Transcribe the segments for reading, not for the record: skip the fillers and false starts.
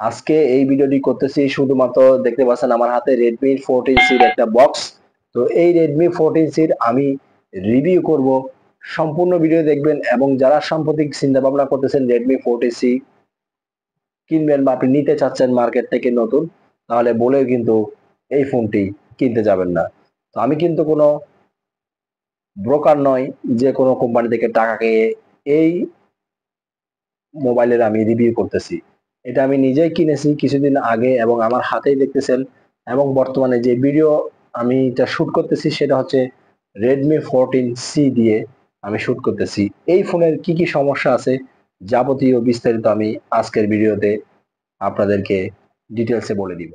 আজকে এই ভিডিওটি করতেছি শুধুমাত্র দেখতে পাচ্ছেন আমার হাতে Redmi 14C এর একটা বক্স। তো এই Redmi 14C এর আমি রিভিউ করব। সম্পূর্ণ ভিডিও দেখবেন এবং যারা সাম্প্রতিক চিন্তা ভাবনা করতেছেন Redmi 14C কিনবেন বা আপনি নিতে চাচ্ছেন মার্কেট থেকে নতুন, তাহলে বলেও কিন্তু এই ফোনটি কিনতে যাবেন না। তো আমি কিন্তু কোনো ব্রোকার নয় যে কোনো কোম্পানি থেকে টাকা খেয়ে এই মোবাইলের আমি রিভিউ করতেছি। এটা আমি নিজেই কিনেছি কিছুদিন আগে এবং আমার হাতেই দেখতেছেন, এবং বর্তমানে যে ভিডিও আমি এটা শুট করতেছি সেটা হচ্ছে Redmi 14C দিয়ে আমি শুট করতেছি। এই ফোনের কি কি সমস্যা আছে যাবতীয় বিস্তারিত আমি আজকের ভিডিওতে আপনাদেরকে ডিটেলসে বলে দিব।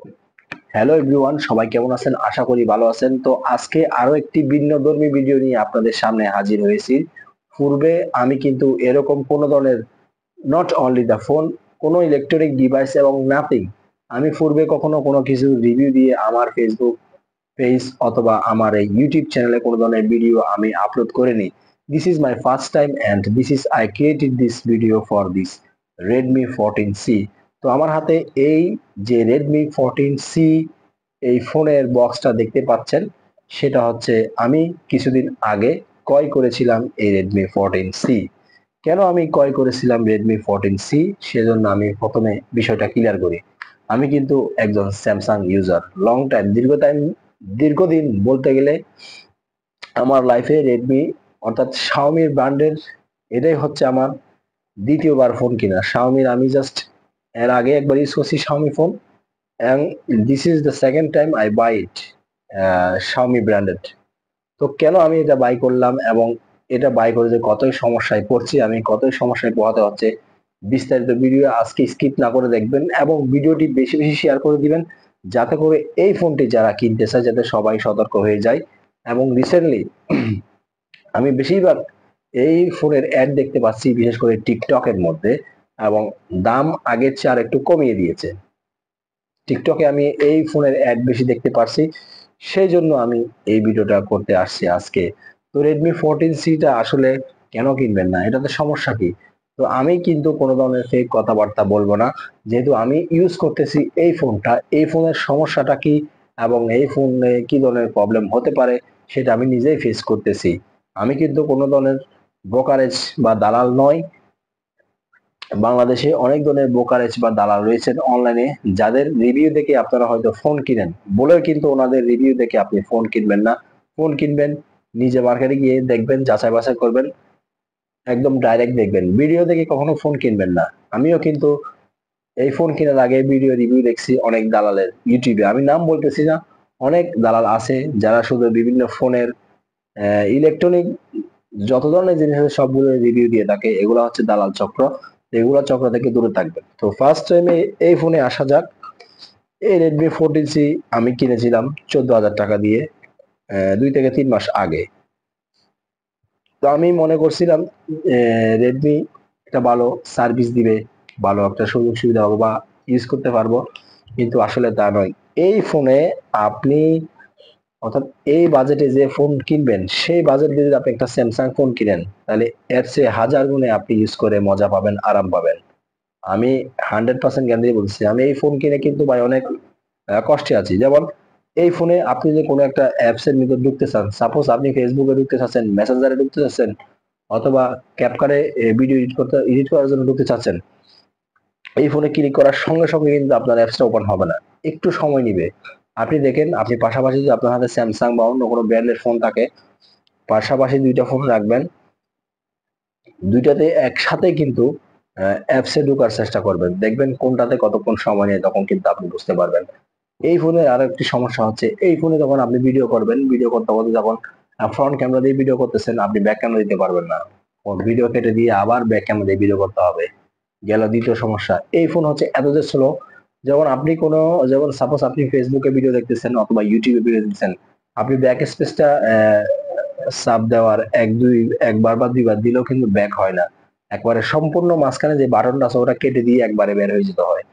হ্যালো এভরিওয়ান, সবাই কেমন আছেন? আশা করি ভালো আছেন। তো আজকে আরো একটি ভিন্নধর্মী ভিডিও নিয়ে আপনাদের সামনে হাজির হয়েছি। পূর্বে আমি কিন্তু এরকম কোনো ধরনের নট অনলি দ্য ফোন, কোনো ইলেকট্রনিক ডিভাইস এবং নাথিং আমি পূর্বে কখনো কোনো কিছু রিভিউ দিয়ে আমার ফেসবুক পেজ অথবা আমার এই ইউটিউব চ্যানেলে কোনো ধরনের ভিডিও আমি আপলোড করিনি। This is my first time and this is I created this video for this Redmi 14C। তো আমার হাতে এই যে Redmi 14C এই ফোনের বক্সটা দেখতে পাচ্ছেন, সেটা হচ্ছে আমি কিছুদিন আগে ক্রয় করেছিলাম এই Redmi 14C। কেন আমি ক্রয় করেছিলাম Redmi 14C সেজন্য আমি প্রথমে বিষয়টা ক্লিয়ার করি। আমি কিন্তু একজন স্যামসাং ইউজার, লং টাইম, দীর্ঘদিন বলতে গেলে আমার লাইফে রেডমি অর্থাৎ শাওমির ব্র্যান্ডের এটাই হচ্ছে আমার দ্বিতীয়বার ফোন কিনা। শাওমির আমি জাস্ট এর আগে একবার ইউজ করছি Xiaomi phone, and this is the second time I buy it Xiaomi branded। তো কেন আমি এটা বাই করলাম এবং এটা বাই করে যে কতই সমস্যায় পড়ছি, আমি কতই সমস্যায় পোহাতে হচ্ছে, বিস্তারিত ভিডিও আজকে স্কিপ না করে দেখবেন এবং ভিডিওটি বেশি বেশি শেয়ার করে দিবেন, যাতে করে এই ফোনটি যারা কিনতে চায় যাতে সবাই সতর্ক হয়ে যায়। এবং রিসেন্টলি আমি বেশিরভাগ এই ফোনের অ্যাড দেখতে পাচ্ছি বিশেষ করে টিকটকের মধ্যে, এবং দাম আগের চেয়ে আর একটু কমিয়ে দিয়েছে। টিকটকে আমি এই ফোনের অ্যাড বেশি দেখতে পারছি, সেই জন্য আমি এই ভিডিওটা করতে আসছি আজকে। তো Redmi 14C টা আসলে কেন কিনবেন না, এটাতে সমস্যা কি? তো আমি কিন্তু কোনো ধরনের ফেক কথাবার্তা বলবো না, যেহেতু আমি ইউজ করতেছি এই ফোনটা, এই ফোনের সমস্যাটা কি এবং এই ফোনে কি ধরনের প্রবলেম হতে পারে সেটা আমি নিজেই ফেস করতেছি। আমি কিন্তু কোনো ধরনের ব্রোকারেজ বা দালাল নয়। বাংলাদেশে অনেক ধরনের ব্রোকারেজ বা দালাল রয়েছেন অনলাইনে, যাদের রিভিউ দেখে আপনারা হয়তো ফোন কিনেন, বলেও কিন্তু ওনাদের রিভিউ দেখে আপনি ফোন কিনবেন না। ফোন কিনবেন নিজে মার্কেটে গিয়ে দেখবেন, যাচাই বাছাই করবেন, একদম ডাইরেক্ট দেখবেন। ভিডিও দেখে কখনো ফোন কিনবেন না। আমিও কিন্তু এই ফোন কেনার আগে ভিডিও রিভিউ দেখছি অনেক দালালের, ইউটিউবে আমি নাম বলতেছি না, অনেক দালাল আছে যারা শুধু বিভিন্ন ফোনের ইলেকট্রনিক যত ধরনের জিনিস আছে সবগুলো রিভিউ দিয়ে থাকে। এগুলো হচ্ছে দালাল চক্র, এগুলো চক্র থেকে দূরে থাকবেন। তো ফার্স্ট টাইমে এই ফোনে আসা যাক। এই Redmi 14C আমি কিনেছিলাম 14,000 টাকা দিয়ে 2 থেকে 3 মাস আগে। তো আমি মনে করছিলাম রেডমি একটা ভালো সার্ভিস দিবে, ভালো একটা সুযোগ সুবিধা হবে বা ইউজ করতে পারবো, কিন্তু আসলে তা নয়। এই ফোনে আপনি অর্থাৎ এই বাজেটে যে ফোন কিনবেন সেই বাজেট দিয়ে যদি আপনি একটা স্যামসাং ফোন কিনেন, তাহলে এর চেয়ে হাজার গুণে আপনি ইউজ করে মজা পাবেন, আরাম পাবেন। আমি 100% গ্যারান্টি দিয়ে বলছি, আমি এই ফোন কিনে কিন্তু ভাই অনেক কষ্টে আছি। যেমন এই ফোনে আপনি যে কোনো একটা অ্যাপস এর ভিতর ঢুকতে চান, সাপোজ আপনি ফেসবুকে ঢুকতে চাচ্ছেন, মেসেঞ্জারে ঢুকতে চাচ্ছেন, অথবা ক্যাপকাটে ভিডিও এডিট করার জন্য ঢুকতে চাচ্ছেন, এই ফোনে ক্লিক করার সঙ্গে সঙ্গে কিন্তু আপনার অ্যাপসটা ওপেন হবে না, একটু সময় নিবে। আপনি দেখেন, আপনি পাশাপাশি যদি আপনার হাতে স্যামসাং বা অন্য কোনো ব্র্যান্ডের ফোন থাকে, পাশাপাশি দুইটা ফোন রাখবেন, দুইটাতে একসাথে কিন্তু অ্যাপসে ঢোকার চেষ্টা করবেন, দেখবেন কোনটাতে কতক্ষণ সময় নেয়, তখন কিন্তু আপনি বুঝতে পারবেন। এই ফোনের আরো একটি সমস্যা হচ্ছে, এই ফোনে যখন আপনি ভিডিও করবেন, ভিডিও করতে করতে যখন ফ্রন্ট ক্যামেরা দিয়ে ভিডিও করতেছেন, আপনি ব্যাক ক্যামেরা দিতে পারবেন না। ভিডিও কেটে দিয়ে আবার ব্যাক ক্যামেরা দিয়ে ভিডিও করতে হবে। গেল দ্বিতীয় সমস্যা, এই ফোন হচ্ছে এত যে স্লো, যেমন আপনি কোনো, যেমন সাপোজ আপনি ফেসবুকে ভিডিও দেখতেছেন অথবা ইউটিউবে ভিডিও দেখতেছেন, আপনি ব্যাক স্পেসটা সাব দেওয়ার একবার বা দুইবার দিলেও কিন্তু ব্যাক হয় না। একবারে সম্পূর্ণ মাঝখানে যে বাটনটা আছে ওটা কেটে দিয়ে একবারে বের হয়ে যেতে হয়।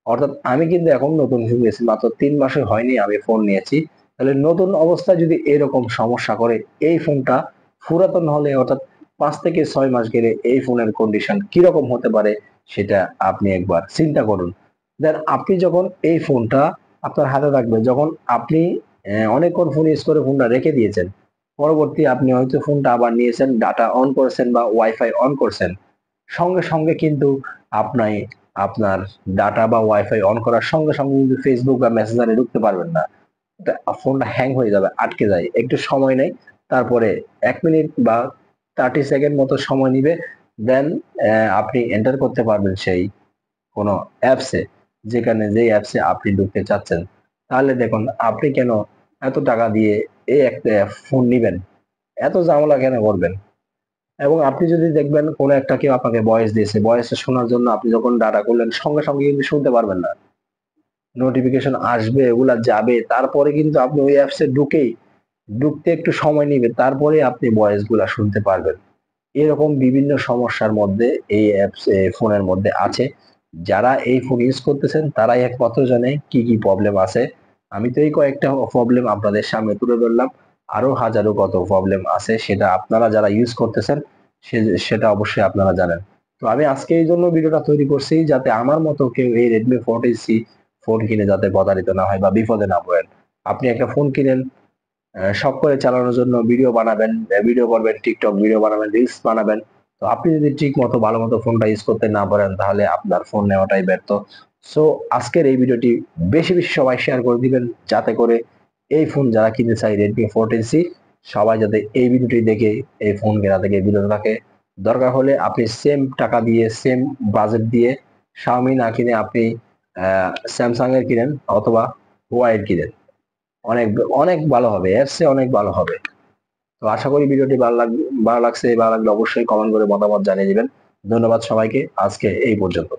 অর্থাৎ আমি কিন্তু এখন নতুন ফোন নিয়েছি, মাত্র 3 মাসে হয়নি আমি ফোন নিয়েছি। তাহলে নতুন অবস্থায় যদি এরকম সমস্যা করে, এই ফোনটা পুরাতন হলে অর্থাৎ 5 থেকে 6 মাস গেলে এই ফোনের কন্ডিশন কিরকম হতে পারে সেটা আপনি একবার চিন্তা করুন। দেন আপনি যখন এই ফোনটা আপনার হাতে থাকবে, যখন আপনি অনেকক্ষণ ফোন ইউজ করে ফোনটা রেখে দিয়েছেন, পরবর্তী আপনি হয়তো ফোনটা আবার নিয়েছেন, ডাটা অন করেছেন বা ওয়াইফাই অন করছেন, সঙ্গে সঙ্গে কিন্তু আপনি আপনার ডাটা বা ওয়াইফাই অন করার সঙ্গে সঙ্গে কিন্তু ফেসবুক বা মেসেঞ্জারে ঢুকতে পারবেন না। ফোনটা হ্যাং হয়ে যাবে, আটকে যায়, একটু সময় নেই, তারপরে 1 মিনিট বা 30 সেকেন্ড মতো সময় নিবে। দেন আপনি এন্টার করতে পারবেন সেই কোনো অ্যাপসে, যেখানে যেই অ্যাপসে আপনি ঢুকতে চাচ্ছেন। তাহলে দেখুন আপনি কেন এত টাকা দিয়ে এই একটা ফোন নিবেন, এত ঝামেলা কেন করবেন? এবং আপনি যদি দেখবেন কোনো একটা কেউ আপনাকে ভয়েস দিয়েছে, ভয়েসটা শোনার জন্য আপনি যখন ডাটা করলেন সঙ্গে সঙ্গে কিন্তু শুনতে পারবেন না, নোটিফিকেশন আসবে, এগুলা যাবে, তারপরে কিন্তু আপনি ওই অ্যাপসে ঢুকতে একটু সময় নিবে, তারপরে আপনি ভয়েস গুলা শুনতে পারবেন। এরকম বিভিন্ন সমস্যার মধ্যে এই অ্যাপস ফোনের মধ্যে আছে। যারা এই ফোন ইউজ করতেছেন তারাই একমাত্র জানে কি কি প্রবলেম আছে। আমি তো এই কয়েকটা প্রবলেম আপনাদের সামনে তুলে ধরলাম, আরো হাজারো কত প্রবলেম আছে, সেটা আপনারা যারা ইউজ করতেছেন সেটা অবশ্যই আপনারা জানেন। তো আমি আজকে এই জন্য ভিডিওটা তৈরি করছি, যাতে আমার মতো কেউ এই রেডমি 14C ফোন কিনে যাতে প্রতারিত না হয় বা বিপদে না পড়েন। আপনি একটা ফোন কিনেন, শখ করে চালানোর জন্য ভিডিও বানাবেন, ভিডিও করবেন, টিকটক ভিডিও বানাবেন, রিলস বানাবেন। তো আপনি যদি ঠিক মতো ভালো মতো ফোনটা ইউজ করতে না পারেন, তাহলে আপনার ফোন নেওয়াটাই ব্যর্থ। সো আজকের এই ভিডিওটি বেশি বেশি সবাই শেয়ার করে দিবেন, যাতে করে এই ফোন যারা কিনতে চায় রেডমি 14C, সবাই যাতে এই ভিডিওটি দেখে এই ফোন কেনা থেকে বিরত থাকে। দরকার হলে আপনি সেম টাকা দিয়ে, সেম বাজেট দিয়ে শাওমি না কিনে আপনি স্যামসাং এর কিনেন অথবা ওয়াইড কিনেন, অনেক অনেক ভালো হবে, এর চেয়ে অনেক ভালো হবে। তো আশা করি ভিডিওটি ভালো লাগছে, ভালো লাগলে অবশ্যই কমেন্ট করে মতামত জানিয়ে দিবেন। ধন্যবাদ সবাইকে, আজকে এই পর্যন্ত।